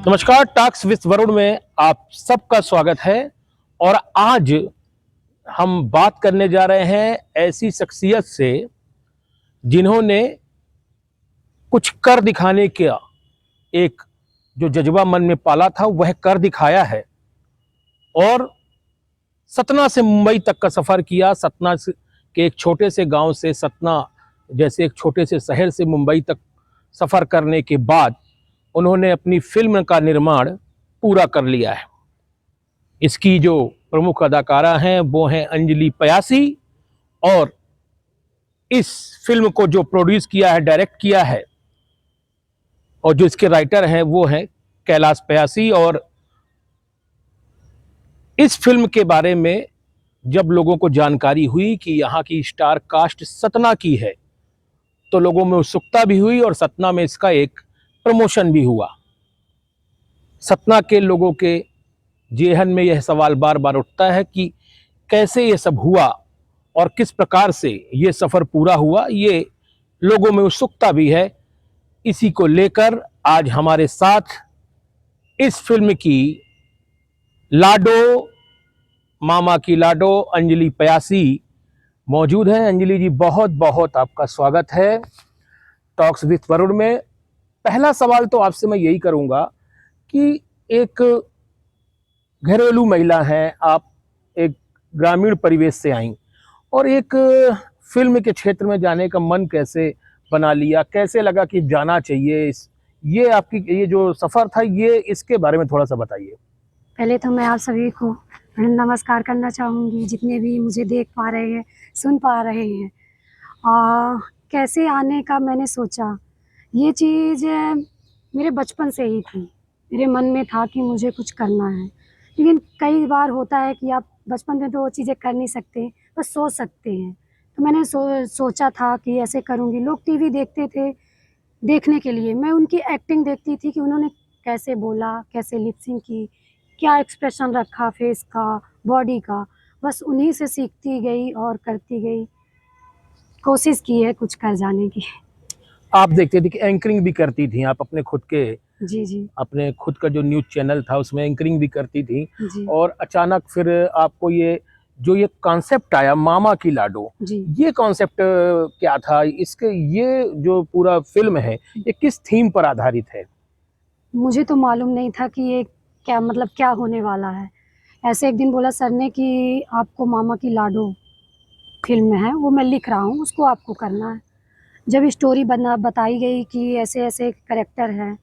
नमस्कार, talks with Varun में आप सबका स्वागत है। और आज हम बात करने जा रहे हैं ऐसी शख्सियत से जिन्होंने कुछ कर दिखाने का एक जो जज्बा मन में पाला था वह कर दिखाया है और सतना से मुंबई तक का सफ़र किया। सतना के एक छोटे से गांव से सतना जैसे एक छोटे से शहर से मुंबई तक सफ़र करने के बाद उन्होंने अपनी फिल्म का निर्माण पूरा कर लिया है। इसकी जो प्रमुख अदाकारा हैं वो हैं अंजलि पयासी, और इस फिल्म को जो प्रोड्यूस किया है, डायरेक्ट किया है, और जो इसके राइटर हैं वो हैं कैलाश पयासी। और इस फिल्म के बारे में जब लोगों को जानकारी हुई कि यहाँ की स्टार कास्ट सतना की है तो लोगों में उत्सुकता भी हुई और सतना में इसका एक प्रमोशन भी हुआ। सतना के लोगों के जेहन में यह सवाल बार बार उठता है कि कैसे ये सब हुआ और किस प्रकार से ये सफ़र पूरा हुआ। ये लोगों में उत्सुकता भी है। इसी को लेकर आज हमारे साथ इस फिल्म की लाडो, मामा की लाडो अंजलि पयासी मौजूद है। अंजलि जी, बहुत बहुत आपका स्वागत है टॉक्स विद वरुण में। पहला सवाल तो आपसे मैं यही करूंगा कि एक घरेलू महिला हैं आप, एक ग्रामीण परिवेश से आई और एक फिल्म के क्षेत्र में जाने का मन कैसे बना लिया, कैसे लगा कि जाना चाहिए? ये आपकी ये जो सफ़र था ये इसके बारे में थोड़ा सा बताइए। पहले तो मैं आप सभी को नमस्कार करना चाहूँगी, जितने भी मुझे देख पा रहे हैं, सुन पा रहे हैं। कैसे आने का मैंने सोचा, ये चीज़ मेरे बचपन से ही थी। मेरे मन में था कि मुझे कुछ करना है, लेकिन कई बार होता है कि आप बचपन में तो वो चीज़ें कर नहीं सकते, बस सोच सकते हैं। तो मैंने सोचा था कि ऐसे करूँगी। लोग टीवी देखते थे देखने के लिए, मैं उनकी एक्टिंग देखती थी कि उन्होंने कैसे बोला, कैसे लिप सिंक की, क्या एक्सप्रेशन रखा फेस का, बॉडी का, बस उन्हीं से सीखती गई और करती गई। कोशिश की है कुछ कर जाने की। आप देखते थे कि एंकरिंग भी करती थी आप अपने खुद के, जी। अपने खुद का जो न्यूज़ चैनल था उसमें एंकरिंग भी करती थी। जी। और अचानक फिर आपको ये कॉन्सेप्ट आया मामा की लाडो, जी। ये कॉन्सेप्ट क्या था? इसके ये जो पूरा फिल्म है ये किस थीम पर आधारित है? मुझे तो मालूम नहीं था कि ये क्या मतलब क्या होने वाला है। ऐसे एक दिन बोला सर ने कि आपको मामा की लाडो फ़िल्म है, वो मैं लिख रहा हूँ, उसको आपको करना है। जब स्टोरी बताई गई कि ऐसे-ऐसे कैरेक्टर है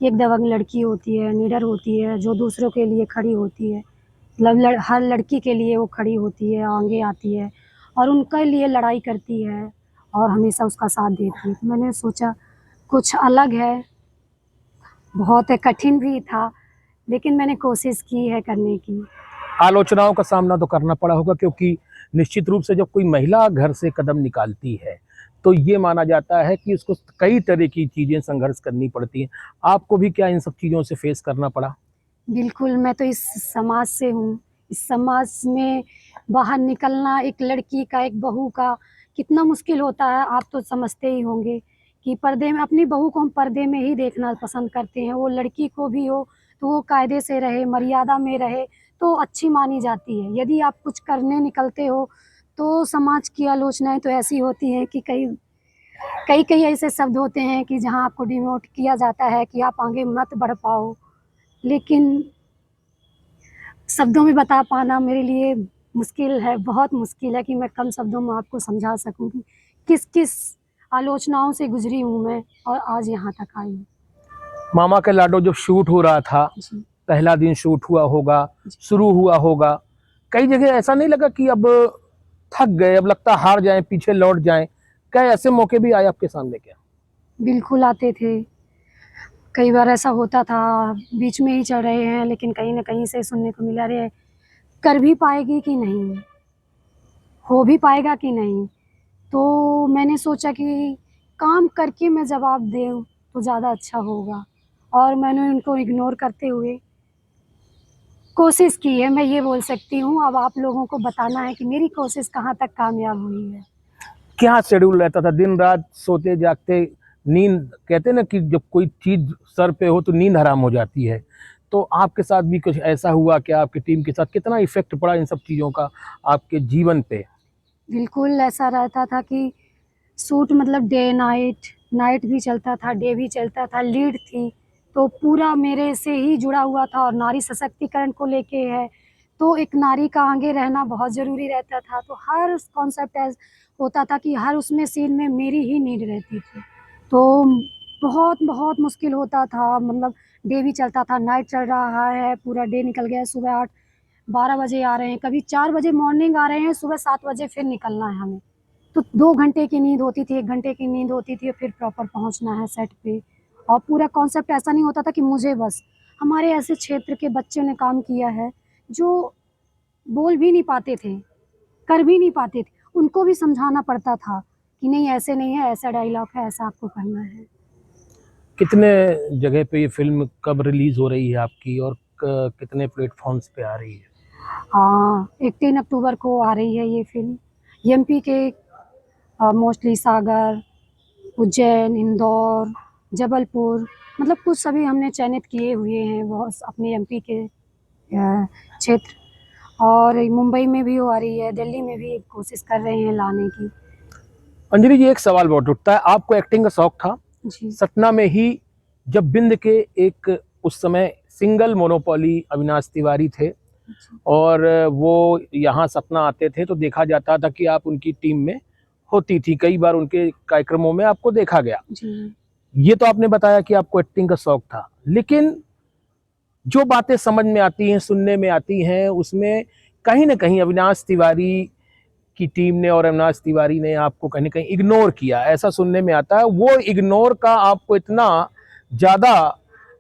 कि एक दबंग लड़की होती है, निडर होती है, जो दूसरों के लिए खड़ी होती है। मतलब हर लड़की के लिए वो खड़ी होती है, आगे आती है और उनके लिए लड़ाई करती है और हमेशा उसका साथ देती है। तो मैंने सोचा कुछ अलग है, बहुत कठिन भी था, लेकिन मैंने कोशिश की है करने की। आलोचनाओं का सामना तो करना पड़ा होगा, क्योंकि निश्चित रूप से जब कोई महिला घर से कदम निकालती है तो ये माना जाता है कि उसको कई तरह की चीज़ें संघर्ष करनी पड़ती हैं। आपको भी क्या इन सब चीज़ों से फेस करना पड़ा? बिल्कुल, मैं तो इस समाज से हूँ। इस समाज में बाहर निकलना एक लड़की का, एक बहू का कितना मुश्किल होता है, आप तो समझते ही होंगे कि पर्दे में अपनी बहू को हम पर्दे में ही देखना पसंद करते हैं। वो लड़की को भी हो तो वो कायदे से रहे, मर्यादा में रहे तो अच्छी मानी जाती है। यदि आप कुछ करने निकलते हो तो समाज की आलोचनाएँ तो ऐसी होती हैं कि कई ऐसे शब्द होते हैं कि जहाँ आपको डिमोट किया जाता है कि आप आगे मत बढ़ पाओ। लेकिन शब्दों में बता पाना मेरे लिए मुश्किल है, बहुत मुश्किल है कि मैं कम शब्दों में आपको समझा सकूँ कि किस-किस आलोचनाओं से गुज़री हूँ मैं और आज यहाँ तक आई हूँ। मामा का लाडो जब शूट हो रहा था, जी। पहला दिन शूट हुआ होगा, जी। शुरू हुआ होगा, कई जगह ऐसा नहीं लगा कि अब थक गए, अब लगता हार जाएँ, पीछे लौट जाएँ? क्या ऐसे मौके भी आए आपके सामने क्या? बिल्कुल आते थे। कई बार ऐसा होता था, बीच में ही चल रहे हैं लेकिन कहीं न कहीं से सुनने को मिला, अरे! कर भी पाएगी कि नहीं? हो भी पाएगा कि नहीं? तो मैंने सोचा कि काम करके मैं जवाब दूँ तो ज़्यादा अच्छा होगा और मैंने उनको इग्नोर करते हुए कोशिश की है, मैं ये बोल सकती हूँ। अब आप लोगों को बताना है कि मेरी कोशिश कहाँ तक कामयाब हुई है। क्या शेड्यूल रहता था, दिन रात सोते जागते? नींद कहते हैं ना कि जब कोई चीज सर पे हो तो नींद हराम हो जाती है। तो आपके साथ भी कुछ ऐसा हुआ क्या? आपकी टीम के साथ कितना इफेक्ट पड़ा इन सब चीजों का आपके जीवन पे? बिल्कुल ऐसा रहता था कि शूट मतलब डे नाइट, नाइट भी चलता था, डे भी चलता था, लीड थी, तो पूरा मेरे से ही जुड़ा हुआ था और नारी सशक्तिकरण को लेके है, तो एक नारी का आगे रहना बहुत ज़रूरी रहता था। तो हर कॉन्सेप्ट होता था कि हर उसमें सीन में मेरी ही नीड रहती थी। तो बहुत बहुत मुश्किल होता था, मतलब डे भी चलता था, नाइट चल रहा है, पूरा डे निकल गया, सुबह 8-12 बजे आ रहे हैं, कभी 4 बजे मॉर्निंग आ रहे हैं, सुबह 7 बजे फिर निकलना है हमें। तो 2 घंटे की नींद होती थी, 1 घंटे की नींद होती थी, फिर प्रॉपर पहुँचना है सेट पे। और पूरा कॉन्सेप्ट ऐसा नहीं होता था कि मुझे बस, हमारे ऐसे क्षेत्र के बच्चों ने काम किया है, जो बोल भी नहीं पाते थे, कर भी नहीं पाते थे। उनको भी समझाना पड़ता था कि नहीं ऐसे नहीं है, ऐसा डायलॉग है, ऐसा आपको करना है। कितने जगह पे ये फिल्म कब रिलीज हो रही है आपकी, और कितने प्लेटफॉर्म्स पे आ रही है? हाँ, 18 अक्टूबर को आ रही है ये फ़िल्म। एमपी के मोस्टली सागर, उज्जैन, इंदौर, जबलपुर, मतलब कुछ सभी हमने चयनित किए हुए हैं बहुत अपने एमपी के क्षेत्र। और मुंबई में भी वो आ रही है, दिल्ली में भी कोशिश कर रहे हैं लाने की। अंजलि जी, एक सवाल बहुत उठता है, आपको एक्टिंग का शौक था, जी, सतना में ही जब बिंद के एक उस समय सिंगल मोनोपोली अविनाश तिवारी थे, जी, और वो यहाँ सतना आते थे तो देखा जाता था कि आप उनकी टीम में होती थी, कई बार उनके कार्यक्रमों में आपको देखा गया। जी, ये तो आपने बताया कि आपको एक्टिंग का शौक था, लेकिन जो बातें समझ में आती हैं, सुनने में आती हैं, उसमें कहीं ना कहीं अविनाश तिवारी की टीम ने और अविनाश तिवारी ने आपको कहीं ना कहीं इग्नोर किया, ऐसा सुनने में आता है। वो इग्नोर का आपको इतना ज्यादा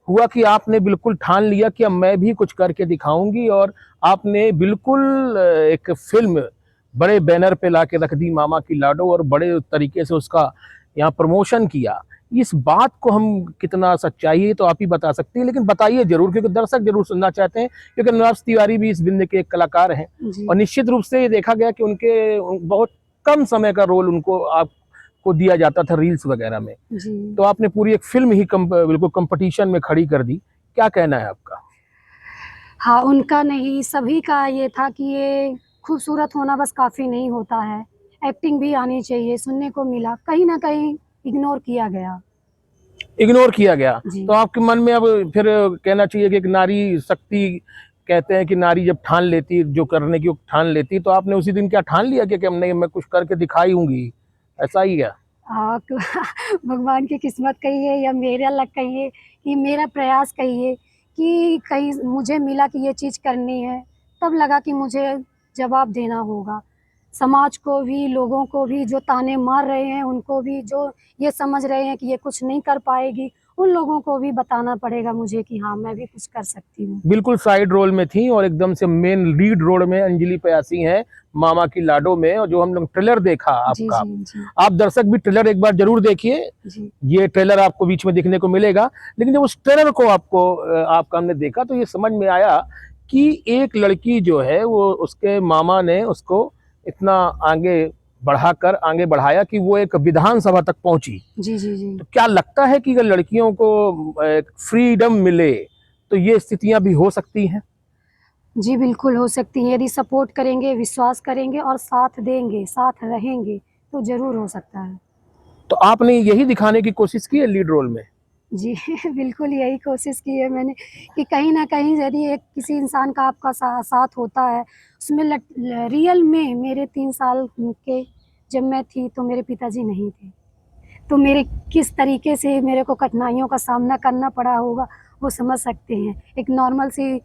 हुआ कि आपने बिल्कुल ठान लिया कि अब मैं भी कुछ करके दिखाऊंगी, और आपने बिल्कुल एक फिल्म बड़े बैनर पे लाके रख दी, मामा की लाडो, और बड़े तरीके से उसका यहाँ प्रमोशन किया। इस बात को हम कितना सच्चाई है तो आप ही बता सकती हैं, लेकिन बताइए जरूर, क्योंकि दर्शक जरूर सुनना चाहते हैं, क्योंकि अविनाश तिवारी भी इस बिंद के एक कलाकार हैं, जी, और निश्चित रूप से ये देखा गया कि उनके बहुत कम समय का रोल उनको आपको दिया जाता था रील्स वगैरह में, जी। तो आपने पूरी एक फिल्म ही बिल्कुल कंपटीशन में खड़ी कर दी। क्या कहना है आपका? हाँ, उनका नहीं, सभी का ये था कि ये खूबसूरत होना बस काफ़ी नहीं होता है, एक्टिंग भी आनी चाहिए, सुनने को मिला, कहीं न कहीं इग्नोर किया गया। इग्नोर किया गया। जी, तो आपके मन में अब फिर कहना चाहिए कि एक नारी शक्ति, कहते हैं कि नारी जब ठान लेती, जो करने की वो ठान लेती, तो आपने उसी दिन क्या ठान लिया कि हम नहीं, मैं कुछ करके दिखाई हूँगी, ऐसा ही है? हाँ, तो भगवान की किस्मत कहिए या मेरा लक कहिए कि मेरा प्रयास कहिए कि कहीं मुझे मिला कि ये चीज़ करनी है, तब लगा कि मुझे जवाब देना होगा। समाज को भी, लोगों को भी जो ताने मार रहे हैं, उनको भी जो ये समझ रहे हैं कि ये कुछ नहीं कर पाएगी, उन लोगों को भी बताना पड़ेगा मुझे कि हाँ, मैं भी कुछ कर सकती हूँ। बिल्कुल साइड रोल में थी और एकदम से मेन लीड रोल में अंजलि पयासी हैं, मामा की लाडो में, और जो हम लोग ट्रेलर देखा जी, आपका, जी, जी, आप दर्शक भी ट्रेलर एक बार जरूर देखिए, जी, ये ट्रेलर आपको बीच में देखने को मिलेगा। लेकिन जब उस ट्रेलर को आपका हमने देखा तो ये समझ में आया कि एक लड़की जो है वो, उसके मामा ने उसको इतना आगे बढ़ाया कि वो एक विधानसभा तक पहुंची। जी, जी, जी। तो क्या लगता है कि अगर लड़कियों को फ्रीडम मिले तो ये स्थितियां भी हो सकती हैं? जी, बिल्कुल हो सकती हैं, यदि सपोर्ट करेंगे, विश्वास करेंगे और साथ देंगे, साथ रहेंगे, तो ज़रूर हो सकता है। तो आपने यही दिखाने की कोशिश की है लीड रोल में? जी, बिल्कुल यही कोशिश की है मैंने कि कहीं न कहीं यदि एक किसी इंसान का आपका साथ होता है, उसमें रियल में मेरे 3 साल के जब मैं थी, तो मेरे पिताजी नहीं थे। तो मेरे किस तरीके से मेरे को कठिनाइयों का सामना करना पड़ा होगा, वो समझ सकते हैं। एक नॉर्मल सी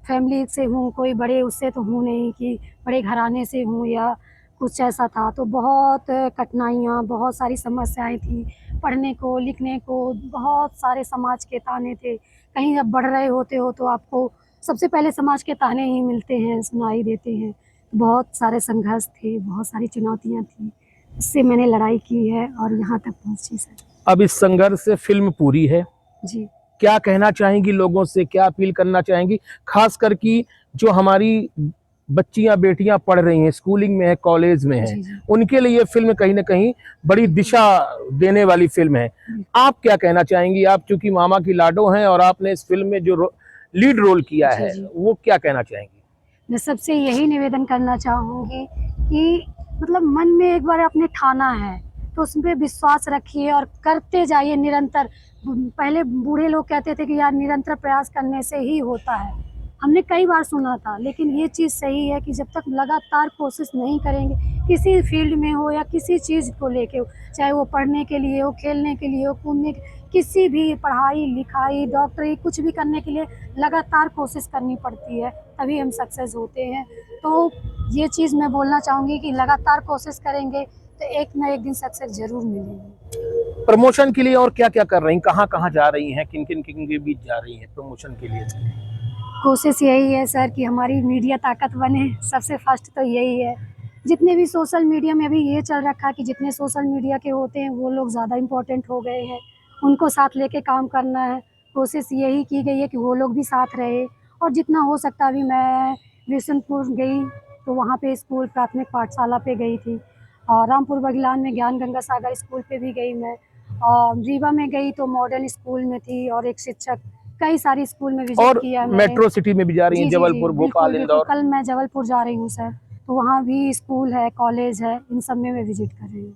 फैमिली से हूँ, कोई बड़े उससे तो हूँ नहीं कि बड़े घराने से हूँ या कुछ ऐसा था। तो बहुत कठिनाइयाँ, बहुत सारी समस्याएँ थी, पढ़ने को, लिखने को, बहुत सारे समाज के ताने थे। कहीं जब बढ़ रहे होते हो तो आपको सबसे पहले समाज के ताने ही मिलते हैं, सुनाई देते हैं। बहुत सारे संघर्ष थे, बहुत सारी चुनौतियाँ थी। उससे मैंने लड़ाई की है और यहाँ तक पहुँची सर। अब इस संघर्ष से फिल्म पूरी है, जी, क्या कहना चाहेंगी लोगों से, क्या अपील करना चाहेंगी, खास कर कि जो हमारी बच्चियां बेटियां पढ़ रही हैं, स्कूलिंग में है, कॉलेज में है, जी जी उनके लिए ये फिल्म कहीं ना कहीं बड़ी दिशा देने वाली फिल्म है। आप क्या कहना चाहेंगी? आप चूंकि मामा की लाडो हैं और आपने इस फिल्म में जो लीड रोल किया जी है, जी। वो क्या कहना चाहेंगी? मैं सबसे यही निवेदन करना चाहूँगी कि मतलब मन में एक बार आपने ठाना है तो उसपे विश्वास रखिए और करते जाइए निरंतर। पहले बूढ़े लोग कहते थे कि यार निरंतर प्रयास करने से ही होता है, हमने कई बार सुना था, लेकिन ये चीज़ सही है कि जब तक लगातार कोशिश नहीं करेंगे, किसी फील्ड में हो या किसी चीज़ को लेके हो, चाहे वो पढ़ने के लिए हो, खेलने के लिए हो, घूमने, किसी भी पढ़ाई लिखाई डॉक्टरी कुछ भी करने के लिए लगातार कोशिश करनी पड़ती है, तभी हम सक्सेस होते हैं। तो ये चीज़ मैं बोलना चाहूँगी कि लगातार कोशिश करेंगे तो एक ना एक दिन सक्सेस ज़रूर मिलेगी। प्रमोशन के लिए और क्या क्या कर रही हैं? कहाँ कहाँ जा रही हैं? किन किन किन के बीच जा रही हैं प्रमोशन के लिए? कोशिश यही है सर कि हमारी मीडिया ताकत बने, सबसे फर्स्ट तो यही है। जितने भी सोशल मीडिया में अभी ये चल रखा है कि जितने सोशल मीडिया के होते हैं वो लोग ज़्यादा इम्पोर्टेंट हो गए हैं, उनको साथ लेके काम करना है। कोशिश यही की गई है कि वो लोग भी साथ रहे और जितना हो सकता है। अभी मैं बिशनपुर गई तो वहाँ पे स्कूल प्राथमिक पाठशाला पे गई थी और रामपुर बघेलान में ज्ञान गंगा सागर स्कूल पे भी गई मैं, और रीवा में गई तो मॉडर्न स्कूल में थी और एक शिक्षक, कई सारी स्कूल में विजिट और किया मैंने। मेट्रो सिटी में भी जा रही हैं, जी, जी, जी, जबलपुर, बिल्कुल, भोपाल, बिल्कुल। इंदौर? कल मैं जबलपुर जा रही हूँ सर, तो वहाँ भी स्कूल है, कॉलेज है, इन सब में मैं विजिट कर रही हूँ।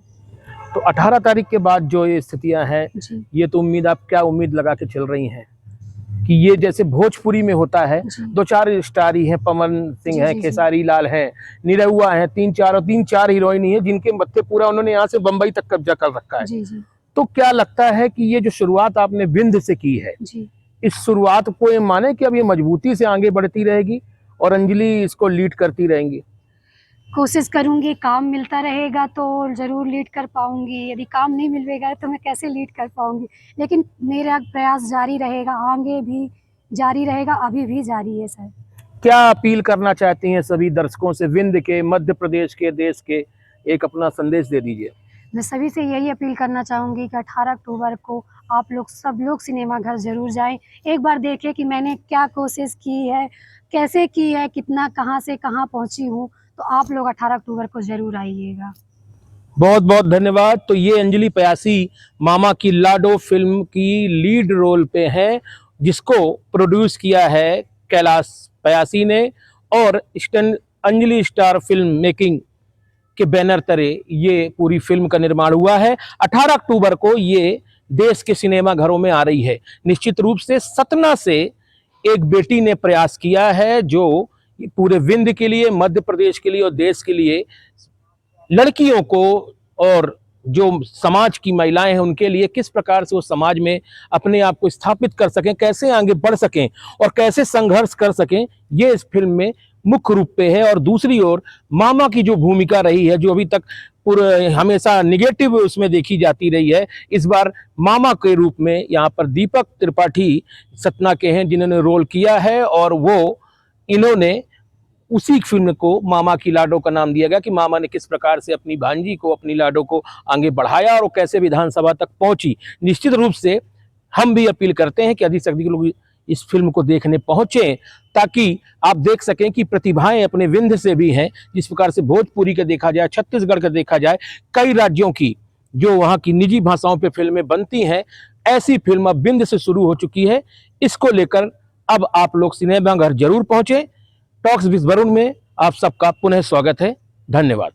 तो 18 तारीख के बाद जो ये स्थितियां हैं, जी, ये तो उम्मीद, आप क्या उम्मीद लगा के चल रही हैं कि ये जैसे भोजपुरी में होता है, जी। 2-4 स्टार ही हैं, पवन सिंह जी, हैं, जी, जी। खेसारी लाल हैं, निरहुआ हैं, 3-4 हीरोइन ही हैं जिनके मत्थे पूरा उन्होंने यहाँ से बंबई तक कब्जा कर रखा है। जी, जी, तो क्या लगता है कि ये जो शुरुआत आपने विंध्य से की है, जी। इस शुरुआत को ये माने कि अब ये मजबूती से आगे बढ़ती रहेगी और अंजलि इसको लीड करती रहेंगी? कोशिश करूँगी, काम मिलता रहेगा तो ज़रूर लीड कर पाऊँगी, यदि काम नहीं मिलेगा तो मैं कैसे लीड कर पाऊँगी? लेकिन मेरा प्रयास जारी रहेगा, आगे भी जारी रहेगा, अभी भी जारी है सर। क्या अपील करना चाहती हैं सभी दर्शकों से, विंध्य के, मध्य प्रदेश के, देश के? एक अपना संदेश दे दीजिए। मैं सभी से यही अपील करना चाहूँगी कि 18 अक्टूबर को आप लोग सब लोग सिनेमाघर ज़रूर जाएँ। एक बार देखें कि मैंने क्या कोशिश की है, कैसे की है, कितना कहाँ से कहाँ पहुँची हूँ, तो आप लोग 18 अक्टूबर को ज़रूर आइएगा। बहुत बहुत धन्यवाद। तो ये अंजलि पयासी मामा की लाडो फिल्म की लीड रोल पे हैं, जिसको प्रोड्यूस किया है कैलाश पयासी ने, और अंजलि स्टार फिल्म मेकिंग के बैनर तले ये पूरी फिल्म का निर्माण हुआ है। 18 अक्टूबर को ये देश के सिनेमा घरों में आ रही है। निश्चित रूप से सतना से एक बेटी ने प्रयास किया है जो पूरे विंध्य के लिए, मध्य प्रदेश के लिए और देश के लिए लड़कियों को और जो समाज की महिलाएं हैं उनके लिए किस प्रकार से वो समाज में अपने आप को स्थापित कर सकें, कैसे आगे बढ़ सकें और कैसे संघर्ष कर सकें, ये इस फिल्म में मुख्य रूप पे है। और दूसरी ओर मामा की जो भूमिका रही है, जो अभी तक पूरे हमेशा निगेटिव उसमें देखी जाती रही है, इस बार मामा के रूप में यहाँ पर दीपक त्रिपाठी सतना के हैं जिन्होंने रोल किया है, और वो इन्होंने उसी फिल्म को मामा की लाडो का नाम दिया गया कि मामा ने किस प्रकार से अपनी भांजी को, अपनी लाडो को आगे बढ़ाया और वो कैसे विधानसभा तक पहुंची। निश्चित रूप से हम भी अपील करते हैं कि अधिक से अधिक लोग इस फिल्म को देखने पहुंचे, ताकि आप देख सकें कि प्रतिभाएं अपने विंध्य से भी हैं। जिस प्रकार से भोजपुरी का देखा जाए, छत्तीसगढ़ का देखा जाए, कई राज्यों की जो वहाँ की निजी भाषाओं पर फिल्में बनती हैं, ऐसी फिल्म अब विंध्य से शुरू हो चुकी है। इसको लेकर अब आप लोग सिनेमाघर जरूर पहुंचे। टॉक्स विद वरुण में आप सबका पुनः स्वागत है। धन्यवाद।